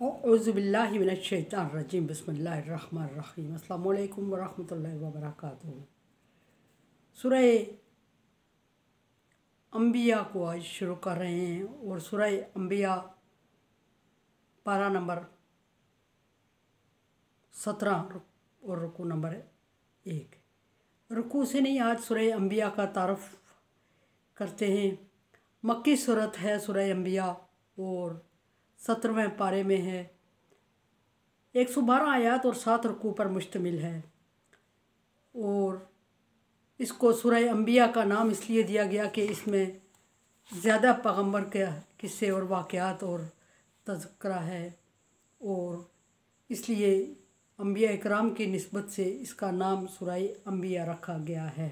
औज़ुबिल्लाहि मिनश्शैतानिर्रजीम बिस्मिल्लाहिर्रहमानिर्रहीम अस्सलामु अलैकुम वरहमतुल्लाहि वबरकातुहू। सूरह अंबिया को आज शुरू कर रहे हैं और सूरह अंबिया पारा नंबर 17 और रुकू नंबर 1। रुकू से नहीं, आज सूरह अंबिया का तारुफ करते हैं। मक्की सूरत है सूरह अंबिया और 17वें पारे में है। 112 आयात और 7 रुकू पर मुश्तमिल है और इसको सूरह अंबिया का नाम इसलिए दिया गया कि इसमें ज़्यादा पैगंबर के किस्से और वाक़यात और तज़किरा है और इसलिए अंबिया इकराम की निस्बत से इसका नाम सूरह अंबिया रखा गया है।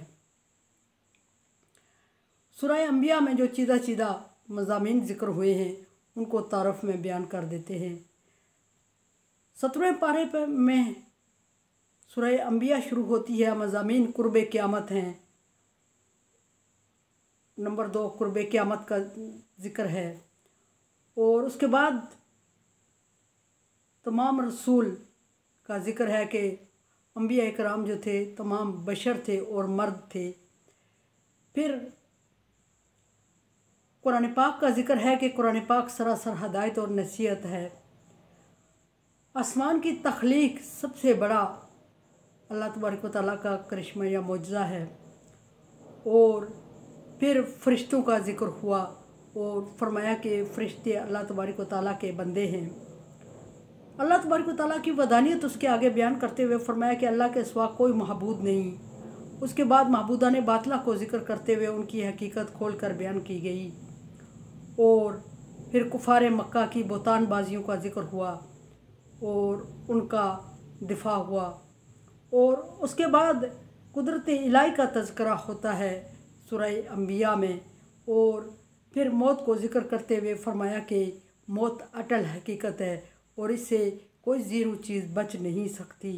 सूरह अंबिया में जो चीदा मज़ामीन ज़िक्र हुए हैं उनको तारफ़ में बयान कर देते हैं। 17वें पारे पर में सूरह अंबिया शुरू होती है। मज़ामीन कुर्ब क़यामत हैं। नंबर 2 कुर्ब क़यामत का ज़िक्र है और उसके बाद तमाम रसूल का ज़िक्र है कि अंबिया इकराम जो थे तमाम बशर थे और मर्द थे। फिर कुरान पाक का ज़िक्र है कि कुरान पाक सरासर हदायत और नसीहत है। आसमान की तख्लीक सबसे बड़ा अल्लाह तबारक व तआला का करिश्मा या मौजज़ा है। और फिर फ़रिश्तों का ज़िक्र हुआ और फरमाया कि फ़रिश्ते अल्लाह तबारक व तआला के बंदे हैं। अल्लाह तबारक व तआला की वदानियत उसके आगे बयान करते हुए फरमाया कि अल्लाह के सिवा कोई महबूद नहीं। उसके बाद महबूदाने बातिला को ज़िक्र करते हुए उनकी हकीकत खोल कर बयान की गई और फिर कुफ़ार मक्का की बोतान बाजियों का ज़िक्र हुआ और उनका दिफा हुआ और उसके बाद कुदरत इलाही का तज़किरा होता है सूरह अंबिया में। और फिर मौत को ज़िक्र करते हुए फरमाया कि मौत अटल हकीकत है और इससे कोई ज़ीरो चीज़ बच नहीं सकती।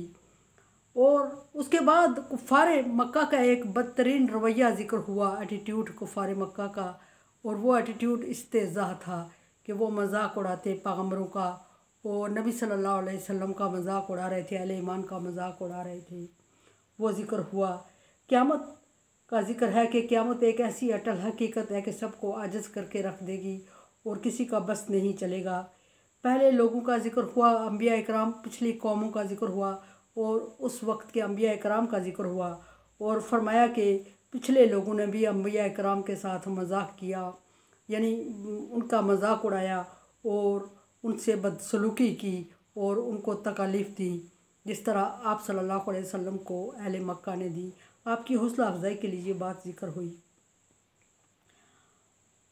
और उसके बाद कुफ़ार मक्का का एक बदतरीन रवैया ज़िक्र हुआ, एटीट्यूड कुफ़ार मक्का का, और वो एटीट्यूड इस्तेज़ा था कि वो मजाक उड़ाते पैगंबरों का और नबी सल्लल्लाहु अलैहि वसल्लम का मजाक उड़ा रहे थे, अहले ईमान का मजाक उड़ा रहे थे। वो ज़िक्र हुआ। क़यामत का ज़िक्र है कि क़यामत एक ऐसी अटल हकीकत है कि सबको आजिज़ करके रख देगी और किसी का बस नहीं चलेगा। पहले लोगों का ज़िक्र हुआ, अंबिया इकराम, पिछली कौमों का ज़िक्र हुआ और उस वक्त के अंबिया इकराम का ज़िक्र हुआ और फरमाया कि पिछले लोगों ने भी अंबिया इकराम के साथ मजाक किया, यानी उनका मजाक उड़ाया और उनसे बदसलूकी की और उनको तकालीफ दी, जिस तरह आप सल्लल्लाहु अलैहि वसल्लम को अहले मक्का ने दी। आपकी हौसला अफजाई के लिए ये बात ज़िक्र हुई।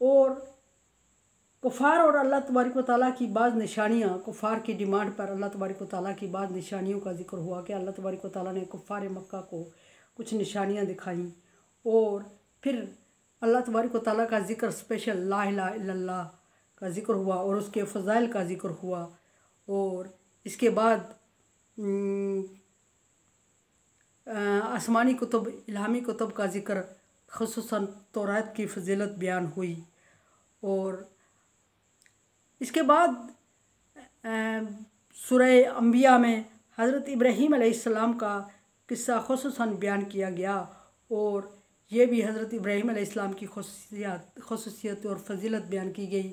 और कुफ़ार और अल्लाह तबारक व तआला की बाज़ निशानियाँ, कुफ़ार की डिमांड पर अल्लाह तबारक व तआला की बाज़ निशानियों का ज़िक्र हुआ कि अल्लाह तबारक व तआला ने कुफ़ार मक्का को कुछ निशानियाँ दिखाईं। और फिर अल्लाह तबारक व तआला का ज़िक्र स्पेशल ला इलाहा इल्लल्लाह का ज़िक्र हुआ और उसके फ़ज़ाइल का ज़िक्र हुआ। और इसके बाद आसमानी कुतुब, इल्हामी कुतुब का ज़िक्र, ख़ुसूसन तौरात की फ़जीलत बयान हुई। और इसके बाद सूरह अंबिया में हज़रत इब्राहीम अलैहिस्सलाम का किस्सा ख़ुसूसन बयान किया गया और ये भी हज़रत इब्राहीम अलैहिस्सलाम की ख़ुसूसियत और फ़जीलत बयान की गई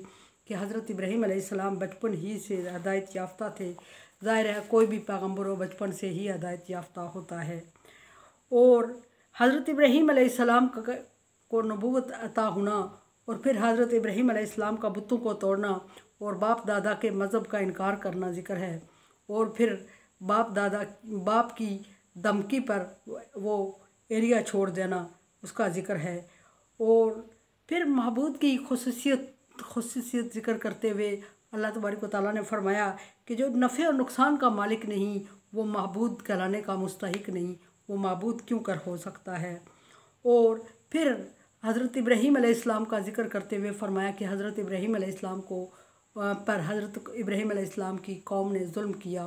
कि हज़रत इब्राहीम अलैहिस्सलाम बचपन ही से हदायत याफ़्ता थे। ज़ाहिर है कोई भी पैगंबर हो बचपन से ही हदायत याफ़्ता होता है। और हज़रत इब्राहीम अलैहिस्सलाम को नबूवत अता होना और फिर हज़रत इब्राहीम अलैहिस्सलाम का बुतों को तोड़ना और बाप दादा के मज़हब का इनकार करना ज़िक्र है। और फिर बाप की धमकी पर वो एरिया छोड़ देना, उसका ज़िक्र है। और फिर महबूद की खुसूसियत ज़िक्र करते हुए अल्लाह तबारक व तआला ने फरमाया कि जो नफ़े और नुकसान का मालिक नहीं वो महबूद कहलाने का मुस्तहिक नहीं, वो महबूद क्यों कर हो सकता है। और फिर हज़रत इब्राहीम अलैहिस्सलाम का ज़िक्र करते हुए फरमाया कि हज़रत इब्राहीम अलैहिस्सलाम पर हज़रत इब्राहीम अलैहिस्सलाम की कौम ने जुल्म किया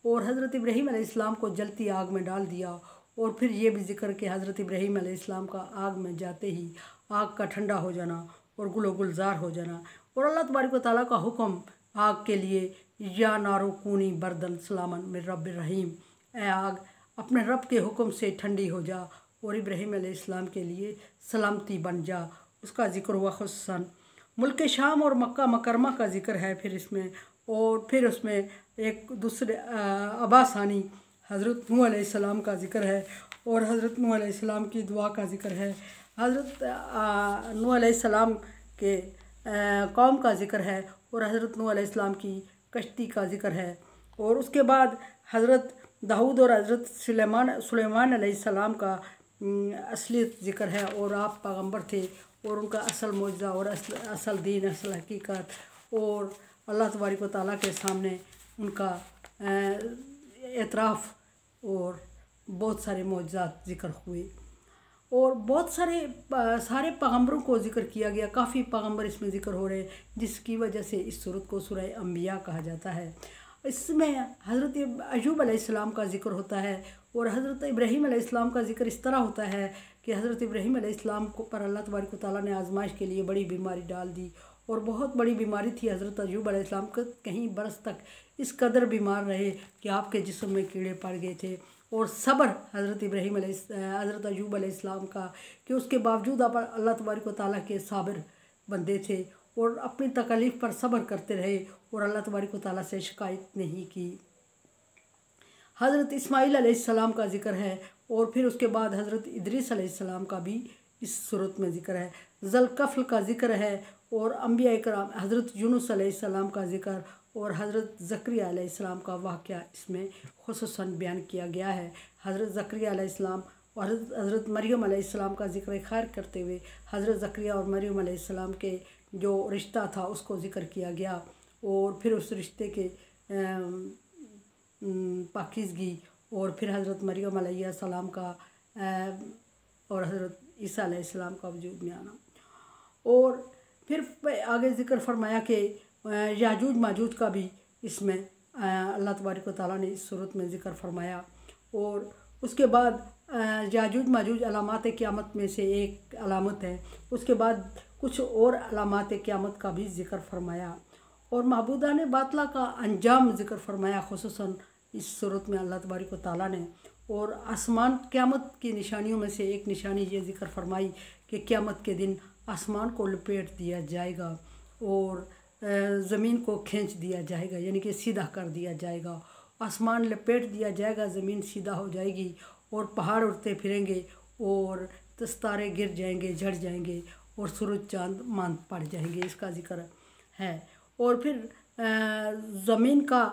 और हज़रत इब्राहीम अलैहिस्सलाम को जलती आग में डाल दिया। और फिर ये भी ज़िक्र कि हज़रत इब्राहीम अलैहिस्सलाम का आग में जाते ही आग का ठंडा हो जाना और गुलो गुलजार हो जाना और अल्लाह तबारक व तआला का हुक्म आग के लिए या नारो कूनी बर्दन सलामन मिर रब्बिर रहीम, ए आग अपने रब के हुक्म से ठंडी हो जा और इब्राहीम अलैहिस्सलाम के लिए सलामती बन जा। उसका ज़िक्र हुआ खुसूसन मुल्क शाम और मक्का मकरमा का ज़िक्र है फिर इसमें। और फिर उसमें एक दूसरे अब्बासानी हज़रत नूह अलैहिस्सलाम का ज़िक्र है और हज़रत नूह अलैहिस्सलाम की दुआ का ज़िक्र है। हज़रत नूह अलैहिस्सलाम के कौम का ज़िक्र है और हज़रत नूह अलैहिस्सलाम की कश्ती का ज़िक्र है। और उसके बाद हज़रत दाऊद और हज़रत सुलेमान अलैहिस्सलाम का असलियत ज़िक्र है और आप पैगंबर थे और उनका असल मौजज़ा और असल दीन, असल हकीकत और अल्लाह तबारक व तआला के सामने उनका एतराफ़ और बहुत सारे मौजज़ात ज़िक्र हुए और बहुत सारे पैगंबरों को ज़िक्र किया गया। काफ़ी पैगंबर इसमें ज़िक्र हो रहे हैं जिसकी वजह से इस सूरत को सूरह अंबिया कहा जाता है। इसमें हज़रत अय्यूब अलैहिस्सलाम का ज़िक्र होता है और हज़रत इब्राहीम अलैहिस्सलाम का ज़िक्र इस तरह होता है कि हज़रत इब्राहीम अलैहिस्सलाम को पर अल्लाह तबारक व तआला ने आजमाइश के लिए बड़ी बीमारी डाल दी और बहुत बड़ी बीमारी थी। हज़रत अय्यूब अलैहिस्सलाम को कहीं बरस तक इस कदर बीमार रहे कि आपके जिस्म में कीड़े पड़ गए थे। और सब्र हज़रत अय्यूब अलैहिस्सलाम का कि उसके बावजूद आप अल्लाह तबारक व तआला के साबिर बंदे थे और अपनी तकलीफ़ पर सब्र करते रहे और अल्लाह तबारक व तआला से शिकायत नहीं की। हज़रत इस्माईल अलैहिस्सलाम का ज़िक्र है और फिर उसके बाद हज़रत इदरीस अलैहिस्सलाम का भी इस सूरत में ज़िक्र है। ज़ुल्कफ्ल का ज़िक्र है और अंबिया इकराम हज़रत यूनुस अलैहिस्सलाम का ज़िक्र और हज़रत ज़करिया अलैहिस्सलाम का वाक़या इसमें खुसूसन बयान किया गया है। हज़रत ज़करिया अलैहिस्सलाम और हज़रत मरियम अलैहिस्सलाम का ज़िक्र खैर करते हुए हज़रत ज़करिया और मरियम अलैहिस्सलाम के जो रिश्ता था उसको ज़िक्र किया गया और फिर उस रिश्ते के पाकीज़गी और फिर हज़रत मरियम अलैहिस्सलाम का और हज़रत ईसा अलैहिस्सलाम का वजूद में आना। और फिर आगे ज़िक्र फरमाया कि याजूज माजूज का भी इसमें अल्लाह तबारक व तआला ने इस सूरत में ज़िक्र फरमाया। और उसके बाद याजूज माजूज अलामात क़यामत में से एक अलामत है। उसके बाद कुछ और अलामात क़यामत का भी ज़िक्र फरमाया और महबूदान बातला का अंजाम ज़िक्र फरमाया खुसूसन इस सूरत में अल्लाह तबारक व तआला ने। और आसमान क़यामत की निशानियों में से एक निशानी ये ज़िक्र फरमाई कि क़यामत के दिन आसमान को लपेट दिया जाएगा और ज़मीन को खींच दिया जाएगा, यानी कि सीधा कर दिया जाएगा। आसमान लपेट दिया जाएगा, ज़मीन सीधा हो जाएगी और पहाड़ उड़ते फिरेंगे और तारे गिर जाएंगे, झड़ जाएंगे और सूरज चाँद मांद पड़ जाएंगे, इसका ज़िक्र है। और फिर ज़मीन का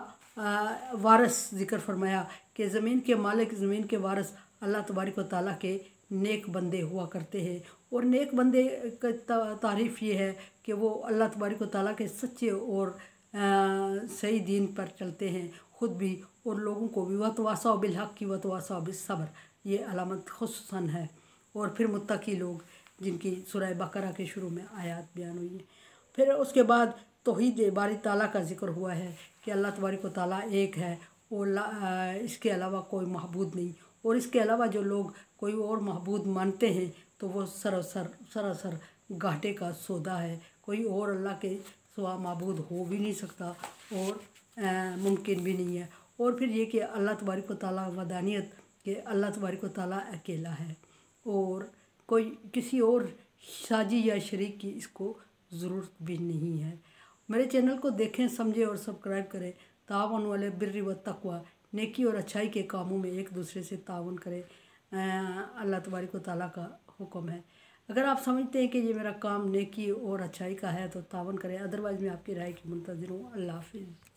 वारिस ज़िक्र फरमाया कि ज़मीन के मालिक, ज़मीन के वारिस अल्लाह तबारक व तआला के नेक बंदे हुआ करते हैं। और नेक बंदे का तारीफ़ ये है कि वो अल्लाह तबारक व तआला के सच्चे और सही दीन पर चलते हैं ख़ुद भी और लोगों को भी। वतवासौ बिल हक़ वतवासौ बिस्सब्र, ये अलामत खुसूसन है। और फिर मुत्तकी लोग जिनकी सूरह बकरा के शुरू में आयत बयान हुई है। फिर उसके बाद तौहीद बारी ताला का ज़िक्र हुआ है कि अल्लाह तबारक व तआला एक है और इसके अलावा कोई महबूद नहीं। और इसके अलावा जो लोग कोई और महबूद मानते हैं तो वो सरासर घाटे का सौदा है। कोई और अल्लाह के सिवा महबूद हो भी नहीं सकता और मुमकिन भी नहीं है। और फिर ये कि अल्लाह तबारक व तआला वदानियत कि अल्लाह तबारक व तआला अकेला है और कोई किसी और साजी या शरीक की इसको ज़रूरत भी नहीं है। मेरे चैनल को देखें, समझें और सब्सक्राइब करें। तावन वाले बिर्रि व तक़वा, नेकी और अच्छाई के कामों में एक दूसरे से तावन करें, अल्लाह तबारक व तआला का हुक्म है। अगर आप समझते हैं कि ये मेरा काम नेकी और अच्छाई का है तो तावन करें, अदरवाइज़ मैं आपकी राय की मुंतज़िर हूँ। अल्लाह हाफ़िज़।